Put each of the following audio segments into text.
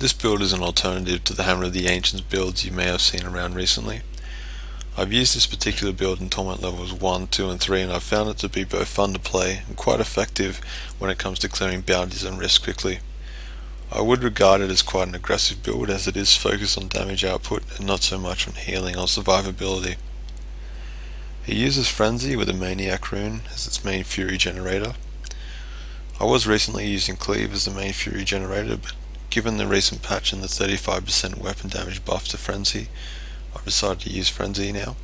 This build is an alternative to the Hammer of the Ancients builds you may have seen around recently. I've used this particular build in Torment levels 1, 2 and 3 and I've found it to be both fun to play and quite effective when it comes to clearing bounties and risks quickly. I would regard it as quite an aggressive build as it is focused on damage output and not so much on healing or survivability. It uses Frenzy with a Maniac rune as its main Fury generator. I was recently using Cleave as the main Fury generator, but given the recent patch and the 35% weapon damage buff to Frenzy, I've decided to use Frenzy now.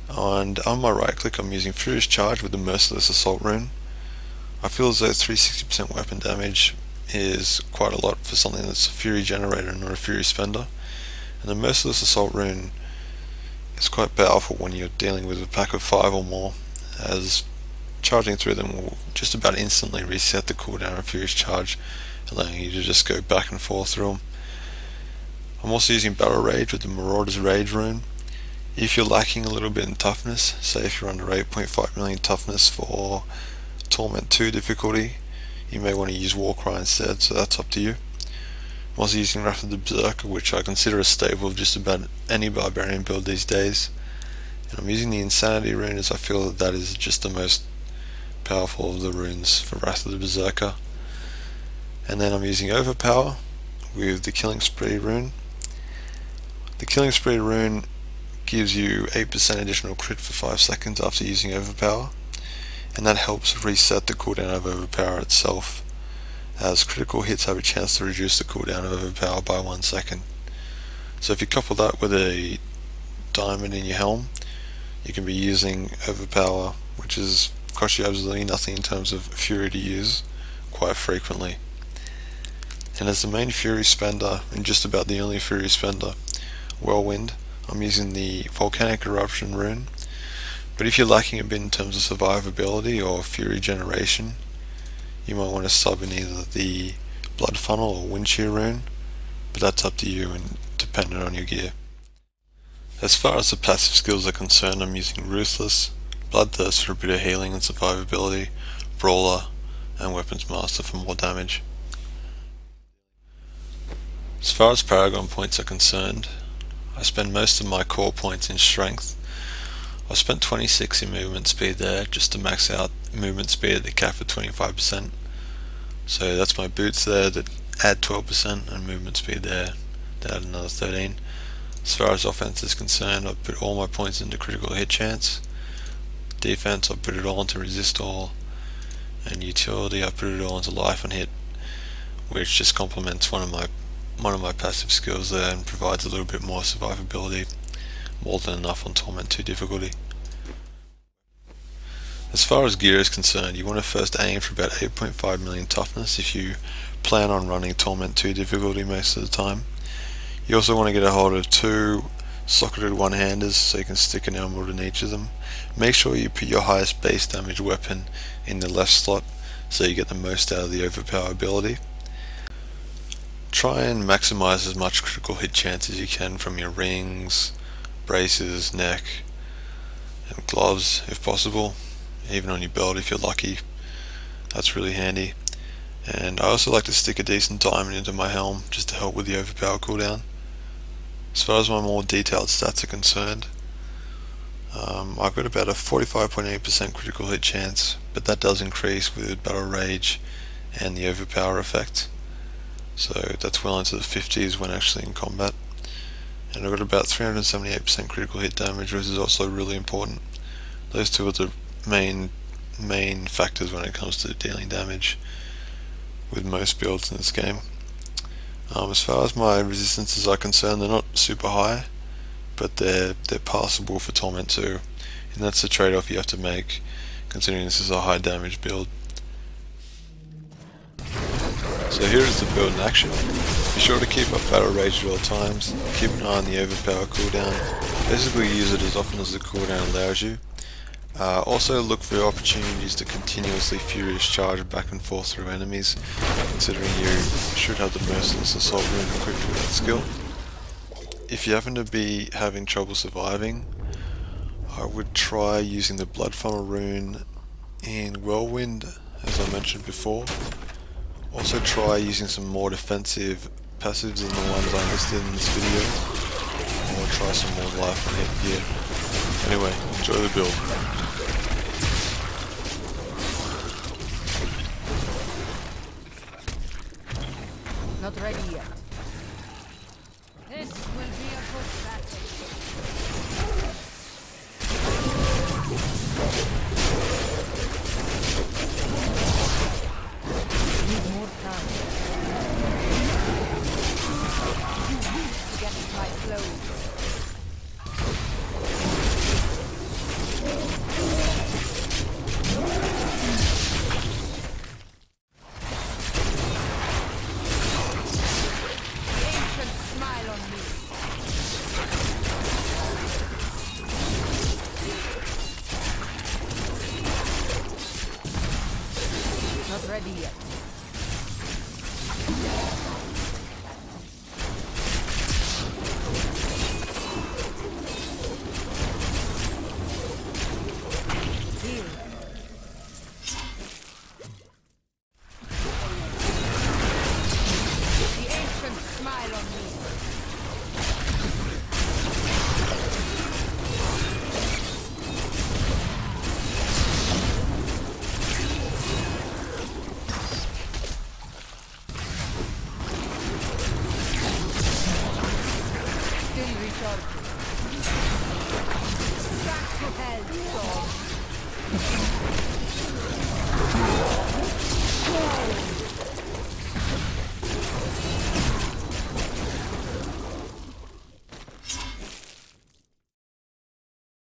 And on my right click I'm using Furious Charge with the Merciless Assault rune. I feel as though 360% weapon damage is quite a lot for something that's a Fury generator and not a Fury spender. And the Merciless Assault rune is quite powerful when you're dealing with a pack of 5 or more, as charging through them will just about instantly reset the cooldown of Furious Charge, allowing you to just go back and forth through them. I'm also using Battle Rage with the Marauder's Rage rune. If you're lacking a little bit in toughness, say if you're under 8.5 million toughness for Torment 2 difficulty, you may want to use Warcry instead, so that's up to you. I'm also using Wrath of the Berserker, which I consider a staple of just about any Barbarian build these days. And I'm using the Insanity rune as I feel that is just the most powerful of the runes for Wrath of the Berserker. And then I'm using Overpower with the Killing Spree rune. The Killing Spree rune gives you 8% additional crit for 5 seconds after using Overpower, and that helps reset the cooldown of Overpower itself, as critical hits have a chance to reduce the cooldown of Overpower by 1 second. So if you couple that with a diamond in your helm, you can be using Overpower, which is cost you absolutely nothing in terms of Fury to use, quite frequently. And as the main Fury spender, and just about the only Fury spender, Whirlwind, I'm using the Volcanic Eruption rune. But if you're lacking a bit in terms of survivability or Fury generation, you might want to sub in either the Blood Funnel or Wind Shear rune, but that's up to you and dependent on your gear. As far as the passive skills are concerned, I'm using Ruthless, Bloodthirst for a bit of healing and survivability, Brawler, and Weapons Master for more damage. As far as Paragon points are concerned, I spend most of my core points in Strength. I spent 26 in movement speed there just to max out movement speed at the cap of 25%. So that's my boots there that add 12% and movement speed there that add another 13. As far as offense is concerned, I've put all my points into critical hit chance. Defense, I've put it all into resist all, and utility, I've put it all into life and hit, which just complements one of my passive skills there and provides a little bit more survivability, more than enough on Torment 2 difficulty. As far as gear is concerned, you want to first aim for about 8.5 million toughness if you plan on running Torment 2 difficulty most of the time. You also want to get a hold of 2 socketed one-handers so you can stick an emerald in each of them. Make sure you put your highest base damage weapon in the left slot so you get the most out of the Overpower ability. Try and maximize as much critical hit chance as you can from your rings, braces, neck, and gloves if possible, even on your belt if you're lucky. That's really handy. And I also like to stick a decent diamond into my helm just to help with the Overpower cooldown. As far as my more detailed stats are concerned, I've got about a 45.8% critical hit chance, but that does increase with Battle Rage and the Overpower effect. So that's well into the 50s when actually in combat. And I've got about 378% critical hit damage, which is also really important. Those two are the main factors when it comes to dealing damage with most builds in this game. As far as my resistances are concerned, they're not super high, but they're passable for Torment 2, and that's the trade-off you have to make considering this is a high damage build. So here is the build in action. Be sure to keep up Battle Rage at all times, keep an eye on the Overpower cooldown, basically use it as often as the cooldown allows you. Also look for opportunities to continuously Furious Charge back and forth through enemies, considering you should have the Merciless Assault rune equipped with that skill. If you happen to be having trouble surviving, I would try using the Blood Funnel rune in Whirlwind, as I mentioned before. Also try using some more defensive passives than the ones I listed in this video. And we'll try some more life and hit gear. Anyway, enjoy the build. Not ready yet. This will be a good battle. Need more time.